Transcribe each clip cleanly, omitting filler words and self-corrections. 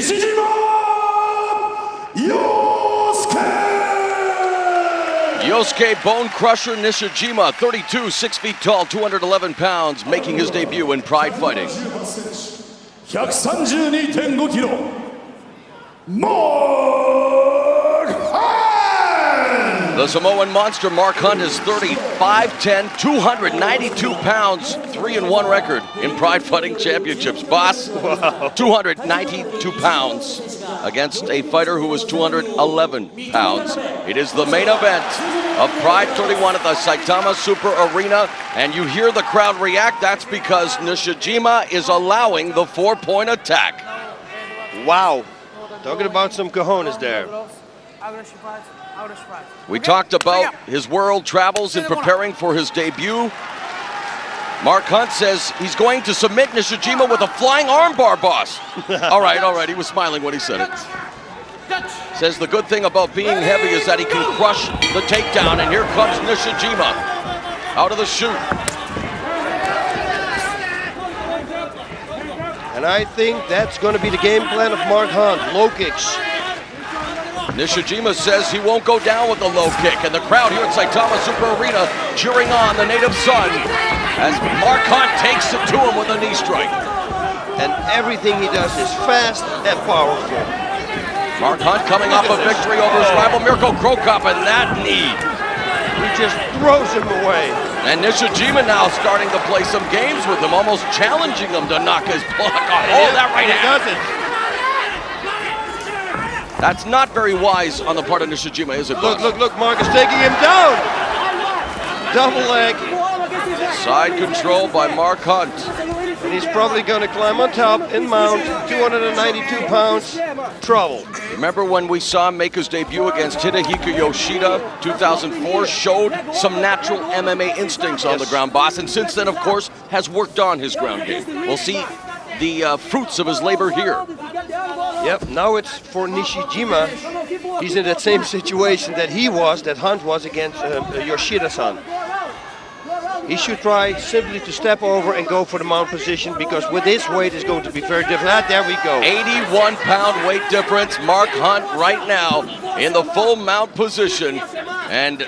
Nishijima Yosuke Bone Crusher Nishijima, 32, 6 feet tall, 211 pounds, making his debut in Pride Fighting. 132.5 キロ The Samoan monster Mark Hunt is 35'10", 292 pounds, 3-1 record in Pride Fighting Championships. Boss, 292 pounds against a fighter who was 211 pounds. It is the main event of Pride 31 at the Saitama Super Arena, and you hear the crowd react. That's because Nishijima is allowing the 4-point attack. Wow, talking about some cojones there. We talked about his world travels in preparing for his debut. Mark Hunt says he's going to submit Nishijima with a flying armbar, boss. All right, he was smiling when he said it. Says the good thing about being heavy is that he can crush the takedown, and here comes Nishijima out of the chute. And I think that's going to be the game plan of Mark Hunt, low kicks. Nishijima says he won't go down with the low kick, and the crowd here at Saitama Super Arena cheering on the native son as Mark Hunt takes it to him with a knee strike. And everything he does is fast and powerful. Mark Hunt coming off a victory over his rival Mirko Cro Cop, and that knee. He just throws him away. And Nishijima now starting to play some games with him, almost challenging him to knock his block off. Oh, that right hand. He does it. That's not very wise on the part of Nishijima, is it? Look, Mark is taking him down. Double leg. Side control by Mark Hunt. And he's probably going to climb on top and mount. 292 pounds, trouble. Remember when we saw him make his debut against Hidehiko Yoshida, 2004, showed some natural MMA instincts on the ground, boss, and since then, of course, has worked on his ground game. We'll see the fruits of his labor here. Yep, now it's for Nishijima. He's in that same situation that Hunt was against Yoshida-san. He should try simply to step over and go for the mount position, because with his weight it's going to be very difficult. There we go. 81-pound weight difference. Mark Hunt right now in the full mount position. And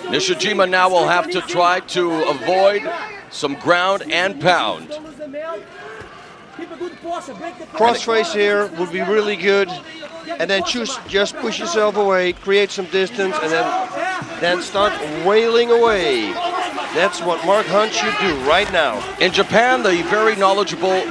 Nishijima now will have to try to avoid some ground and pound. Crossface here would be really good, and then just push yourself away, create some distance, and then start wailing away. That's what Mark Hunt should do right now. In Japan, the very knowledgeable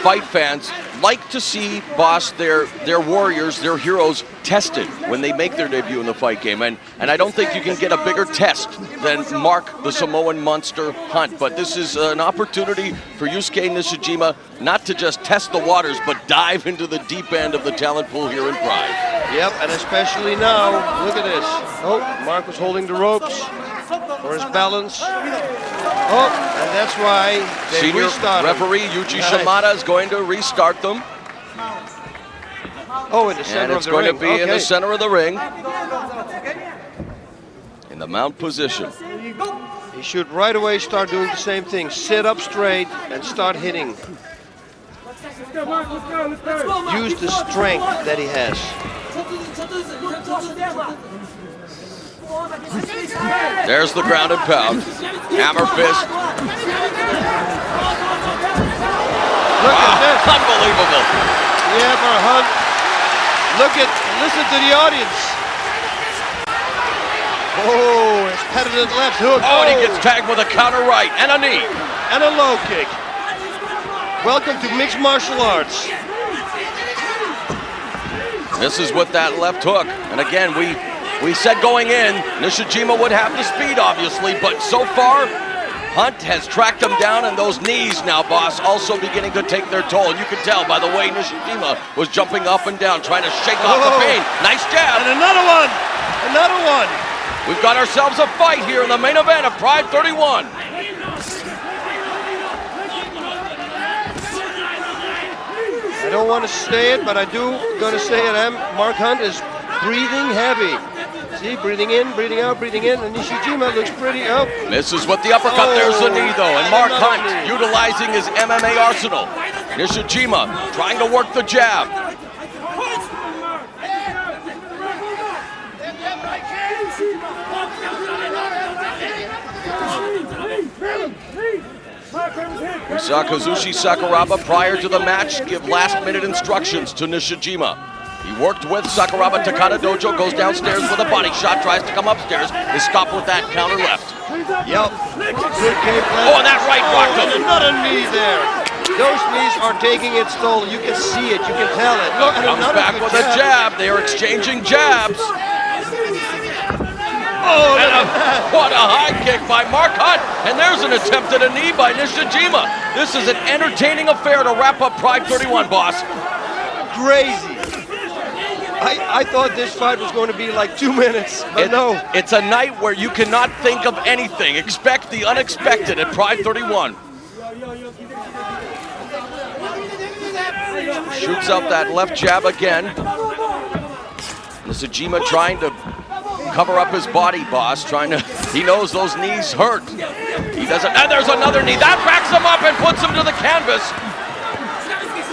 fight fans like to see, boss, their warriors, their heroes tested when they make their debut in the fight game. And I don't think you can get a bigger test than Mark the Samoan Monster Hunt. But this is an opportunity for Yosuke Nishijima not to just test the waters, but dive into the deep end of the talent pool here in Pride. Yep, and especially now, look at this. Oh, Mark was holding the ropes for his balance. Oh, and that's why they Senior restarted. referee Yuji Shimada is going to restart them. Oh, in the center of the ring. And it's going to be in the center of the ring. In the mount position. He should right away start doing the same thing. Sit up straight and start hitting. Use the strength that he has. There's the ground and pound. Hammer fist. Look at this. Unbelievable. Yeah, for Hunt. Listen to the audience. Oh, his patented left hook. Oh, and he gets tagged with a counter right and a knee. And a low kick. Welcome to mixed martial arts. This is with that left hook. And again, we said going in, Nishijima would have the speed, obviously, but so far, Hunt has tracked him down, and those knees now, boss, also beginning to take their toll. And you can tell by the way Nishijima was jumping up and down, trying to shake off the pain. Nice jab. And another one. Another one. We've got ourselves a fight here in the main event of Pride 31. I don't want to say it, but I do going to say it. Mark Hunt is breathing heavy. See, breathing in, breathing out, breathing in, and Nishijima looks pretty up. Misses with the uppercut. Oh, There's the knee, though. And Mark another Hunt knee. utilizing his MMA arsenal. Nishijima trying to work the jab. We saw Kazushi Sakuraba prior to the match give last-minute instructions to Nishijima. He worked with Sakuraba. Takada Dojo goes downstairs with a body shot, tries to come upstairs, is stopped with that counter left. Yep. Good game plan. Oh, and that right rocked him. And another knee there. Those knees are taking its toll. You can see it. You can tell it. Look, and Comes another back good with a jab. They are exchanging jabs. Oh, And what a high kick by Mark Hunt. And there's an attempt at a knee by Nishijima. This is an entertaining affair to wrap up Pride 31, boss. crazy. I thought this fight was going to be like 2 minutes, but no. It's a night where you cannot think of anything. Expect the unexpected at Pride 31. Shoots out that left jab again. Nishijima trying to cover up his body, boss. He knows those knees hurt. He doesn't, and there's another knee. That backs him up and puts him to the canvas.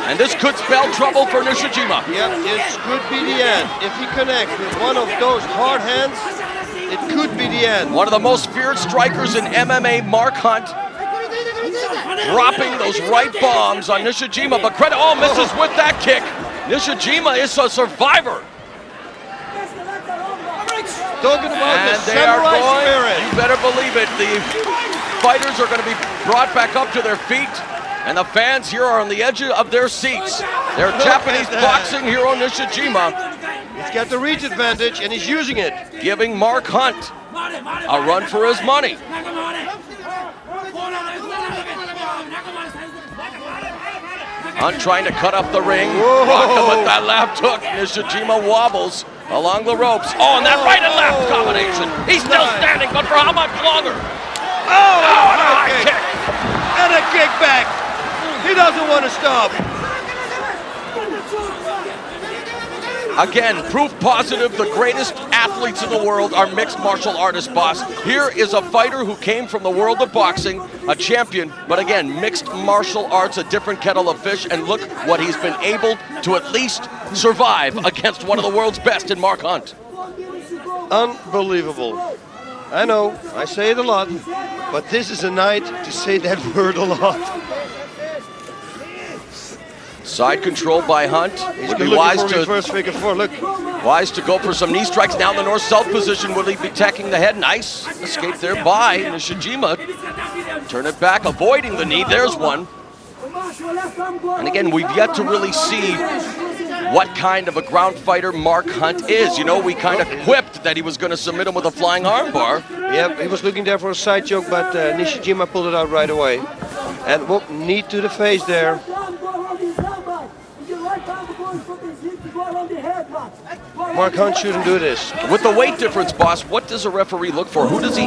And this could spell trouble for Nishijima. Yep, this could be the end. If he connects with one of those hard hands, it could be the end. One of the most feared strikers in MMA, Mark Hunt, dropping those right bombs on Nishijima, but credit, misses with that kick. Nishijima is a survivor. Talking about And the they are samurai going, spirit. you better believe it, the fighters are going to be brought back up to their feet, and the fans here are on the edge of their seats. They're Japanese boxing hero Nishijima He's got the reach advantage, and he's using it. giving Mark Hunt a run for his money. Hunt trying to cut up the ring. Rocked him with that left hook. Nishijima wobbles along the ropes. Oh, and that right and left combination. He's still standing, but for how much longer? Oh, And a high kick. and a kick back. He doesn't want to stop. Again, proof positive the greatest athletes in the world are mixed martial artists, boss. Here is a fighter who came from the world of boxing, a champion, but again, mixed martial arts, a different kettle of fish, and look what he's been able to at least survive against one of the world's best in Mark Hunt. Unbelievable. I know, I say it a lot, but this is a night to say that word a lot. Side control by Hunt. He's Would be looking wise for to reverse figure four. Look, go for some knee strikes. Now in the north-south position, will he be attacking the head? Nice escape there by Nishijima. Turn it back, avoiding the knee. There's one. And again, we've yet to really see what kind of a ground fighter Mark Hunt is. You know, we kind of quipped that he was going to submit him with a flying armbar. yep, he was looking there for a side choke, but Nishijima pulled it out right away. And whoop, knee to the face there. Mark Hunt shouldn't do this. With the weight difference, boss, what does a referee look for? Who does he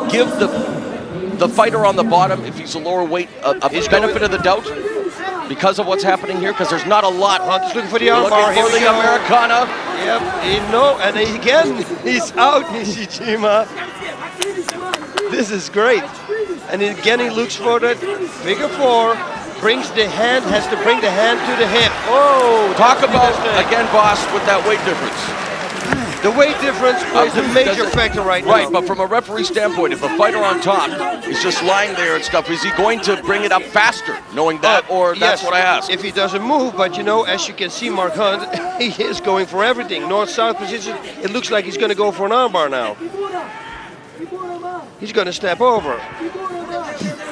give the fighter on the bottom, if he's a lower weight, a benefit of the doubt because of what's happening here? Because there's not a lot. Hunt is looking for the Looking armbar. for the Americana. Yep, and again, he's out, Nishijima. This is great. And again, he looks for that figure four. Brings the hand, has to bring the hand to the hip. Oh, Talk about, again, boss, with that weight difference. the weight difference is a major factor right now. Right, but from a referee standpoint, if the fighter on top is just lying there and stuff, is he going to bring it up faster, knowing that, or that's Yes, what I asked? If he doesn't move, but you know, as you can see, Mark Hunt, he is going for everything. North-south position, it looks like he's going to go for an armbar now. He's going to step over.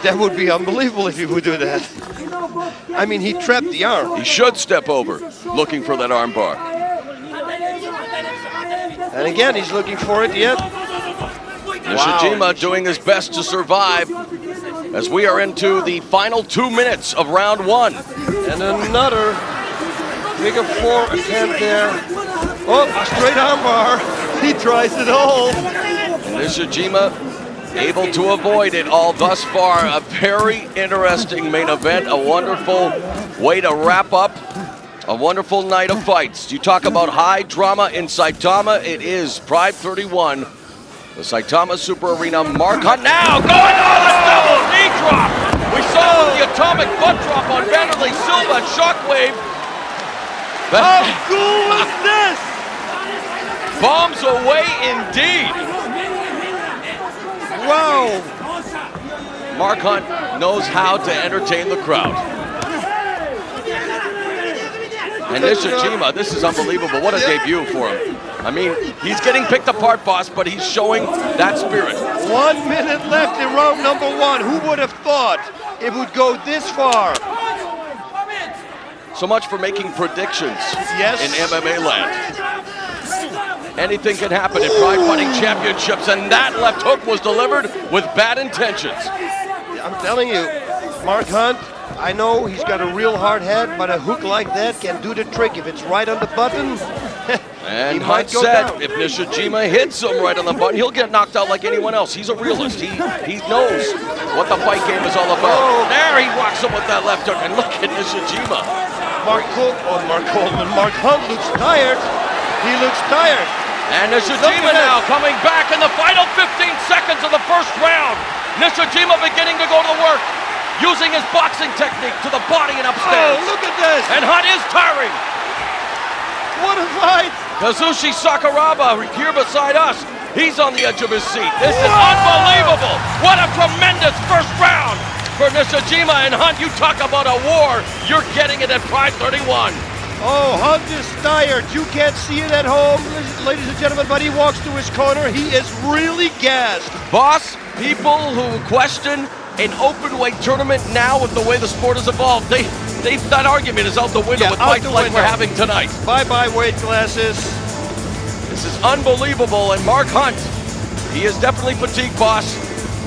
That would be unbelievable if he would do that. I mean, he trapped the arm. He should step over, looking for that armbar. And again, he's looking for it yet. Nishijima doing his best to survive as we are into the final 2 minutes of round one. And another figure four attempt there. Oh, a straight armbar. He tries it all. Nishijima able to avoid it all thus far. A very interesting main event, a wonderful way to wrap up A wonderful night of fights. You talk about high drama in Saitama. It is Pride 31, the Saitama Super Arena. Mark Hunt now going on a double knee drop. We saw the atomic butt drop on Vanderlei Silva and Shockwave. How cool was this? Bombs away indeed. Wow. Mark Hunt knows how to entertain the crowd. And Nishijima, this is unbelievable. What a debut for him. I mean, he's getting picked apart, boss, but he's showing that spirit. 1 minute left in round number 1. Who would have thought it would go this far? So much for making predictions in MMA land. Anything can happen in Pride Fighting Championships, and that left hook was delivered with bad intentions. I'm telling you, Mark Hunt, I know he's got a real hard head, but a hook like that can do the trick. If it's right on the button, and he might Hunt go said down. if Nishijima hits him right on the button, he'll get knocked out like anyone else. He's a realist. He knows what the fight game is all about. Oh. There he walks him with that left hook, and look at Nishijima. Mark Hunt looks tired. He looks tired. And Nishijima now coming back in the final 15 seconds of the first round. Nishijima beginning to go to work, using his boxing technique to the body and upstairs. Oh, look at this. And Hunt is tiring. What a fight. Kazushi Sakuraba here beside us. He's on the edge of his seat. This is unbelievable. What a tremendous first round for Nishijima and Hunt. You talk about a war. You're getting it at Pride 31. Oh, Hunt is tired. You can't see it at home, ladies and gentlemen, but he walks to his corner. He is really gassed. Boss, people who question an open weight tournament now with the way the sport has evolved, that argument is out the window with fights like we're having tonight. Bye-bye weight classes. This is unbelievable, and Mark Hunt, he is definitely fatigued, boss.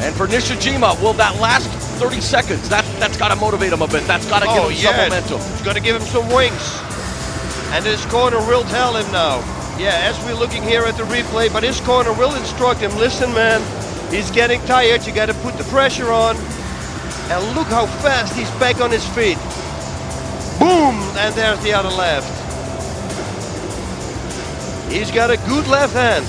And for Nishijima, will that last 30 seconds, that's got to motivate him a bit. That's got to give him some momentum. It's got to give him some wings. And his corner will tell him now. Yeah, as we're looking here at the replay, but his corner will instruct him, listen, man, he's getting tired. You got to put the pressure on. And look how fast he's back on his feet. Boom! And there's the other left. He's got a good left hand.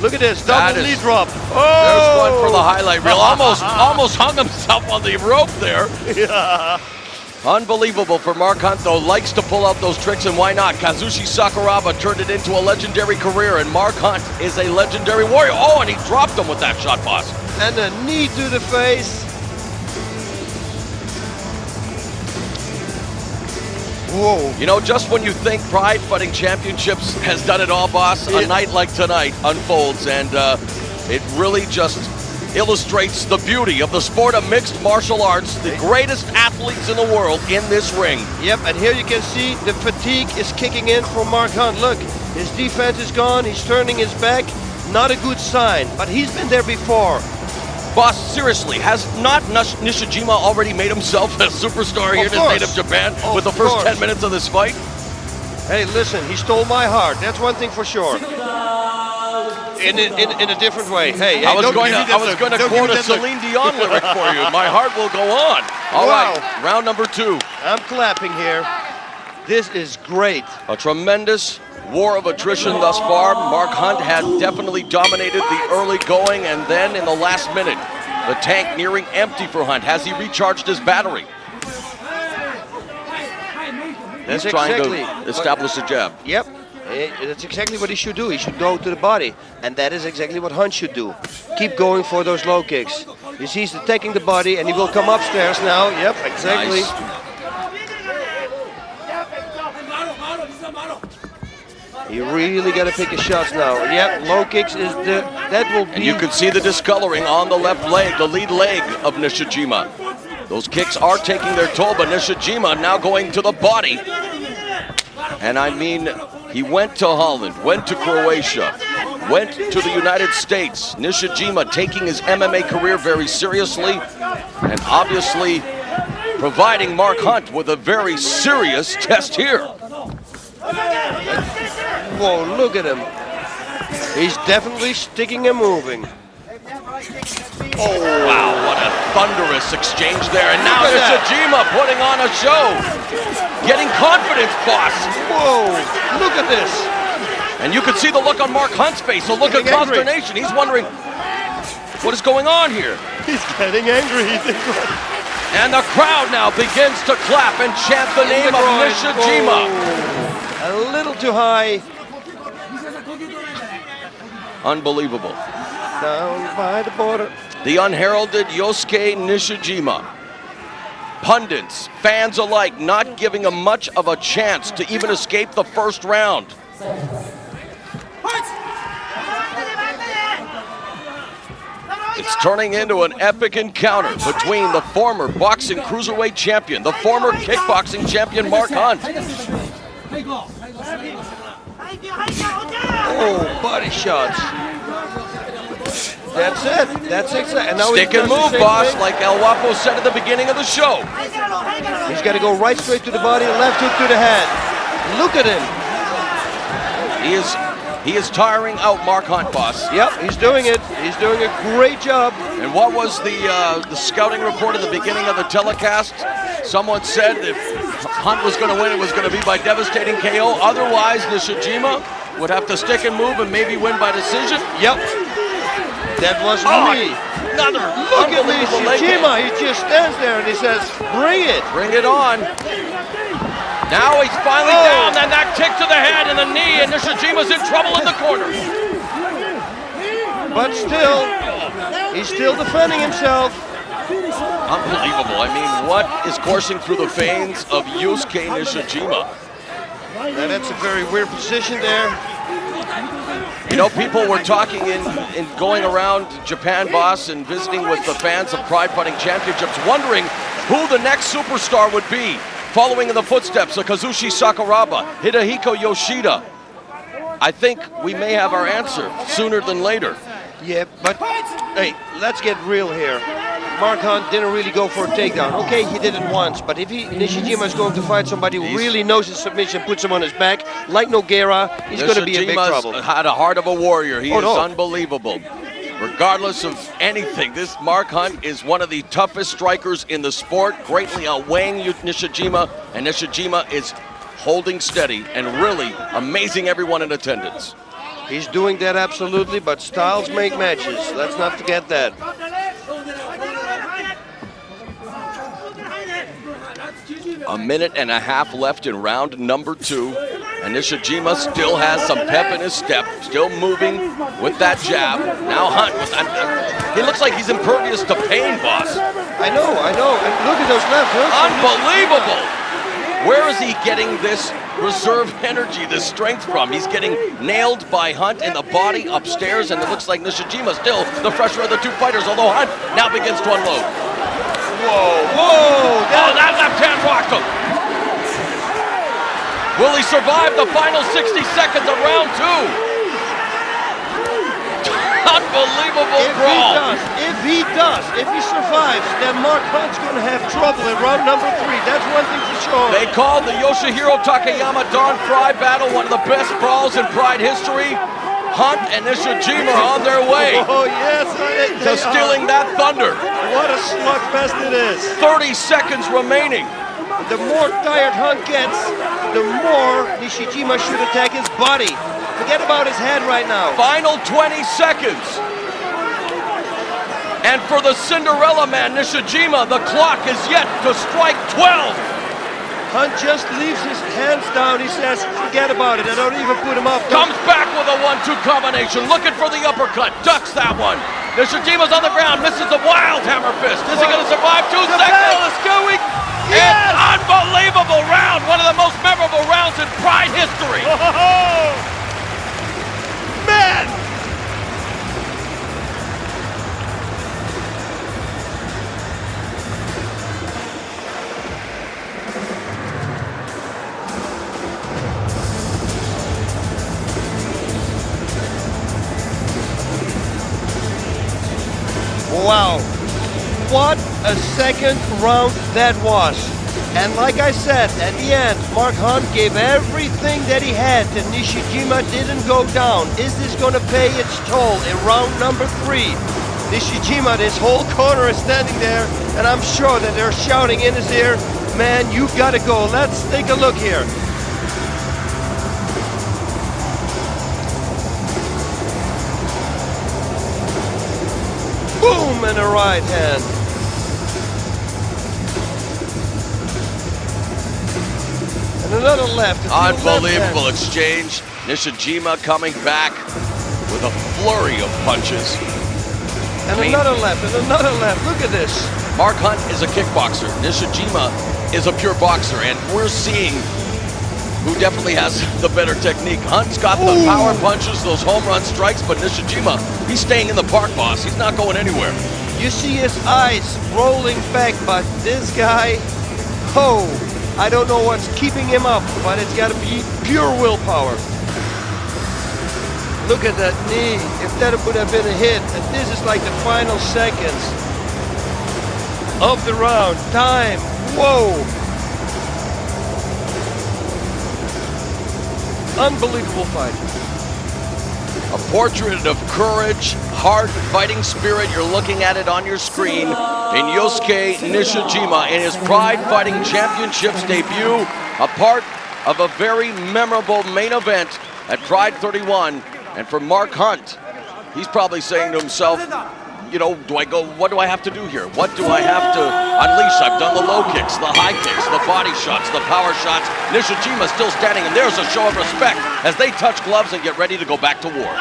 Look at this, double knee drop. Oh! There's one for the highlight reel. Almost hung himself on the rope there. Yeah. Unbelievable for Mark Hunt, though. Likes to pull out those tricks, and why not? Kazushi Sakuraba turned it into a legendary career, and Mark Hunt is a legendary warrior. Oh, and he dropped him with that shot, boss. And a knee to the face. Whoa. You know, just when you think Pride Fighting Championships has done it all, boss, a night like tonight unfolds, and it really just illustrates the beauty of the sport of mixed martial arts, the greatest athletes in the world in this ring. Yep, and here you can see the fatigue is kicking in from Mark Hunt. Look, his defense is gone, he's turning his back. Not a good sign, but he's been there before. Boss, seriously, has not Nishijima already made himself a superstar here in his native Japan with the first 10 minutes of this fight? Hey, listen, he stole my heart. That's one thing for sure. In a different way. Hey, I was going to quote a Celine Dion lyric for you. My heart will go on. All right, round number 2. I'm clapping here. This is great. A tremendous war of attrition thus far. Mark Hunt had definitely dominated the early going, and then in the last minute, the tank nearing empty for Hunt. Has he recharged his battery? He's trying to establish a jab. Yep. That's exactly what he should do. He should go to the body. And that is exactly what Hunt should do. Keep going for those low kicks. You see he's attacking the body, and he will come upstairs now. Yep, exactly. Nice. You really got to pick his shots now. Yep, low kicks is that will be. And you can see the discoloring on the left leg, the lead leg of Nishijima. Those kicks are taking their toll, but Nishijima now going to the body. And I mean, he went to Holland, went to Croatia, went to the United States. Nishijima taking his MMA career very seriously, and obviously providing Mark Hunt with a very serious test here. Whoa, look at him. He's definitely sticking and moving. Oh, wow, what a thunderous exchange there, and now Look at that. Nishijima putting on a show. Getting confidence, boss. Whoa, look at this. And you can see the look on Mark Hunt's face, a look of Getting angry. consternation. He's wondering, what is going on here? He's getting angry. And the crowd now begins to clap and chant the name of Nishijima. A little too high. Unbelievable. Down by the border. The unheralded Yosuke Nishijima. Pundits, fans alike, not giving him much of a chance to even escape the first round. It's turning into an epic encounter between the former boxing cruiserweight champion, the former kickboxing champion Mark Hunt. Oh, body shots. That's it. That's exactly. And now Stick and move, boss, like El Guapo said at the beginning of the show. He's got to go right straight to the body, left hook to the head. Look at him. He is tiring out Mark Hunt, boss. Yep, he's doing it. He's doing a great job. And what was the scouting report at the beginning of the telecast? Someone said if Hunt was going to win, it was going to be by devastating KO. Otherwise, Nishijima would have to stick and move and maybe win by decision. Yep. That was me. Another Look at unbelievable leg Nishijima. kick. He just stands there and he says, bring it. Bring it on. Now he's finally down, and that kick to the head and the knee, and Nishijima's in trouble in the corner. But still, he's still defending himself. Unbelievable. I mean, what is coursing through the veins of Yosuke Nishijima? And that's a very weird position there. You know, people were talking in going around Japan, boss, and visiting with the fans of Pride Fighting Championships, wondering who the next superstar would be, following in the footsteps of Kazushi Sakuraba, Hidehiko Yoshida. I think we may have our answer sooner than later. Yeah, but hey, let's get real here. Mark Hunt didn't really go for a takedown. Okay, he did it once, but if Nishijima is going to fight somebody who really knows his submission, puts him on his back, like Nogueira, he's going to be in big trouble. Had a heart of a warrior. He is no. unbelievable. Regardless of anything, this Mark Hunt is one of the toughest strikers in the sport, greatly outweighing Nishijima, and Nishijima is holding steady and really amazing everyone in attendance. He's doing that absolutely, but styles make matches. Let's not forget that. A minute and a half left in round number 2, and Nishijima still has some pep in his step, still moving with that jab. Now Hunt, he looks like he's impervious to pain, boss. I know, and look at those left hooks. Unbelievable! Where is he getting this reserve energy, this strength from? He's getting nailed by Hunt in the body upstairs, and it looks like Nishijima still the fresher of the two fighters, although Hunt now begins to unload. Whoa! That left hand rocked him. Will he survive the final 60 seconds of round 2? Unbelievable brawl. If he survives, then Mark Hunt's going to have trouble in round number 3. That's one thing for sure. They called the Yoshihiro Takayama Don Fry battle one of the best brawls in Pride history. Hunt and Nishijima are on their way Oh, yes. to stealing that thunder. What a slugfest it is. 30 seconds remaining. The more tired Hunt gets, the more Nishijima should attack his body. Forget about his head right now. Final 20 seconds. And for the Cinderella man, Nishijima, the clock is yet to strike 12. Hunt just leaves his hands down. He says, forget about it. I don't even put him up. Comes back with a 1-2 combination, looking for the uppercut, ducks that one. Nishijima's on the ground, misses a wild hammer fist. Is he going to survive 2 The seconds? bell is going. An unbelievable round, one of the most memorable rounds in Pride history. Oh, man! Wow, what a second round that was. And like I said, at the end, Mark Hunt gave everything that he had and Nishijima didn't go down. Is this going to pay its toll in round number 3? Nishijima, this whole corner is standing there, and I'm sure that they're shouting in his ear, man, you've got to go. Let's take a look here. Boom, and a right hand. And another left. Unbelievable exchange. Nishijima coming back with a flurry of punches. And another left, and another left. Look at this. Mark Hunt is a kickboxer. Nishijima is a pure boxer, and we're seeing who definitely has the better technique. Hunt's got the power punches, those home run strikes, but Nishijima, he's staying in the park, boss. He's not going anywhere. You see his eyes rolling back, but this guy, I don't know what's keeping him up, but it's got to be pure willpower. Look at that knee. If that would have been a hit, and this is like the final seconds of the round. Time. Whoa. Unbelievable fight. A portrait of courage, heart, fighting spirit. You're looking at it on your screen in Yosuke Nishijima in his Pride Fighting Championships debut, a part of a very memorable main event at Pride 31. And for Mark Hunt, he's probably saying to himself, you know, what do I have to do here? What do I have to unleash? I've done the low kicks, the high kicks, the body shots, the power shots. Nishijima still standing, and there's a show of respect as they touch gloves and get ready to go back to war.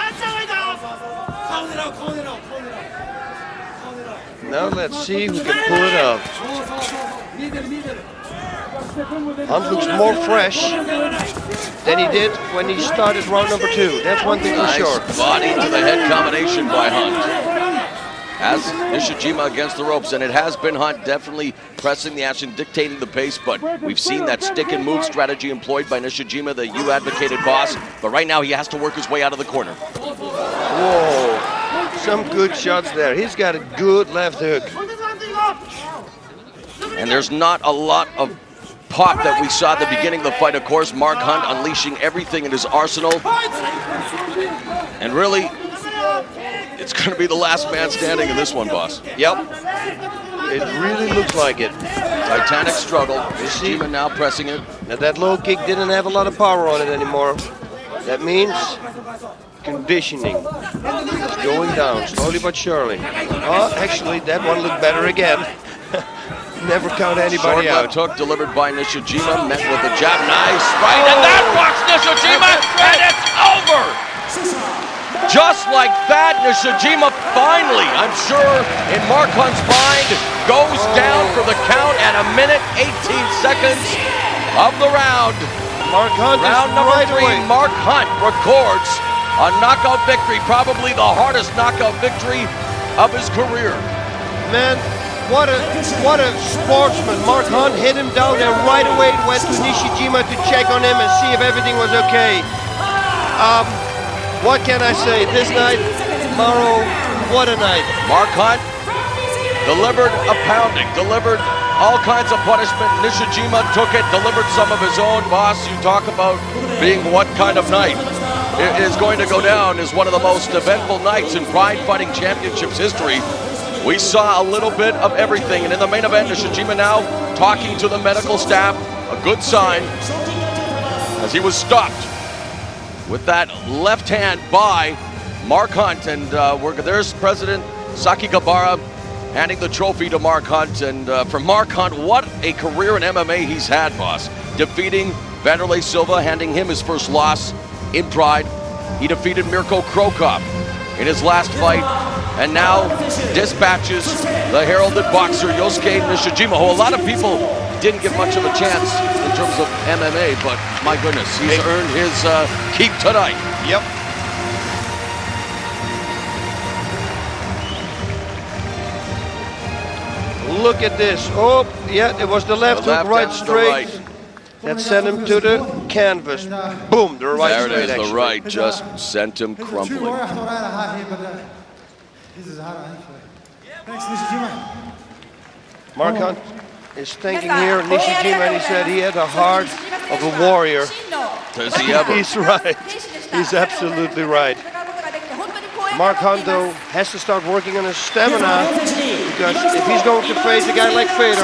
Now let's see who can pull it off. Hunt looks more fresh than he did when he started round number 2. That's one thing for sure. Body to the head combination by Hunt. As Nishijima against the ropes, and it has been Hunt definitely pressing the action, dictating the pace, but we've seen that stick and move strategy employed by Nishijima that you advocated, boss, but right now he has to work his way out of the corner. Whoa, some good shots there. He's got a good left hook. And there's not a lot of pop that we saw at the beginning of the fight. Of course, Mark Hunt unleashing everything in his arsenal. And really, it's going to be the last man standing in this one, boss. Yep. It really looks like it. Titanic struggle. Nishijima now pressing it. Now that low kick didn't have a lot of power on it anymore. That means conditioning. It's going down, slowly but surely. Oh, actually, that one looked better again. Never count anybody out. Short left hook delivered by Nishijima, met with a jab. Nice right, and that rocks Nishijima, and it's over! Just like that, Nishijima finally, I'm sure, in Mark Hunt's mind, goes down for the count at 1 minute, 18 seconds of the round. Mark Hunt round number 3, Mark Hunt records a knockout victory, probably the hardest knockout victory of his career. Man, what a sportsman. Mark Hunt hit him down there right away, went to Nishijima to check on him and see if everything was okay. What can I say? This night, tomorrow, what a night. Mark Hunt delivered a pounding, delivered all kinds of punishment. Nishijima took it, delivered some of his own. Boss, you talk about being what kind of night. It is going to go down as one of the most eventful nights in Pride Fighting Championships history. We saw a little bit of everything, and in the main event, Nishijima now talking to the medical staff, a good sign, as he was stopped with that left hand by Mark Hunt, and there's President Sakigabara handing the trophy to Mark Hunt, and for Mark Hunt, what a career in MMA he's had, boss. Defeating Vanderlei Silva, handing him his first loss in Pride. He defeated Mirko Krokop in his last fight, and now dispatches the heralded boxer Yosuke Nishijima, who a lot of people didn't get much of a chance in terms of MMA, but my goodness, he's earned his keep tonight. Yep. Look at this. Oh, yeah, it was the left hook right straight. That sent him to the canvas. Boom, the right there straight. There it is, the right just sent him crumbling. Mark Hunt is thinking here Nishijima, and he said he had the heart of a warrior. Does he ever? He's right. He's absolutely right. Mark Hunt, though, has to start working on his stamina, because if he's going to face a guy like Fedor,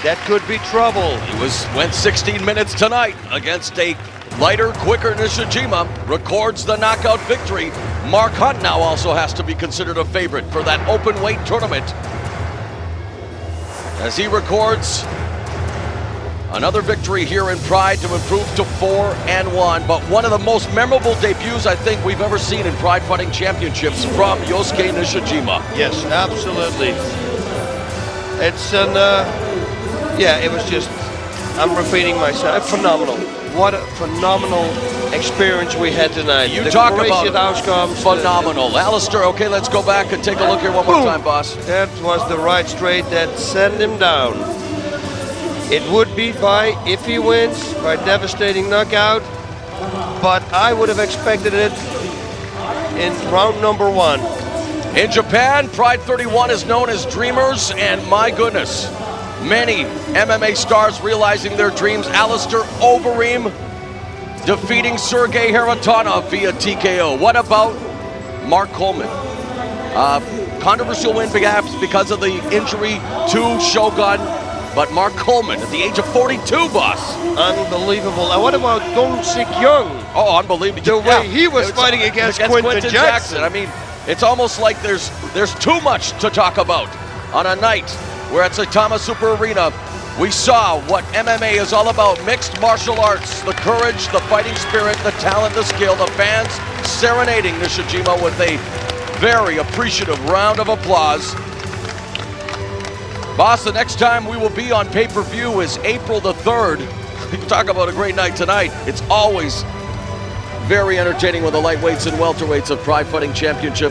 that could be trouble. He went 16 minutes tonight against a lighter, quicker Nishijima, records the knockout victory. Mark Hunt now also has to be considered a favorite for that open weight tournament, as he records another victory here in Pride to improve to 4-1. But one of the most memorable debuts I think we've ever seen in Pride Fighting Championships from Yosuke Nishijima. Yes, absolutely. It's an, yeah, it was just, I'm repeating myself, phenomenal. What a phenomenal experience we had tonight. You talk about outcomes. Phenomenal. Alistair, okay, let's go back and take a look here one more time, boss. That was the right straight that sent him down. It would be if he wins, by devastating knockout, but I would have expected it in round number 1. In Japan, Pride 31 is known as Dreamers, and my goodness, many MMA stars realizing their dreams. Alistair Overeem defeating Sergey Haratana via TKO. What about Mark Coleman? Controversial win perhaps because of the injury to Shogun, but Mark Coleman at the age of 42, boss. Unbelievable. And what about Dong Sik Young? Oh, unbelievable. The way he was fighting against Quinton Jackson. I mean, it's almost like there's too much to talk about on a night where at Saitama Super Arena we saw what MMA is all about: mixed martial arts, the courage, the fighting spirit, the talent, the skill, the fans serenading Nishijima with a very appreciative round of applause. Boss, the next time we will be on pay-per-view is April the 3rd. You talk about a great night tonight. It's always very entertaining with the lightweights and welterweights of Pride Fighting Championship.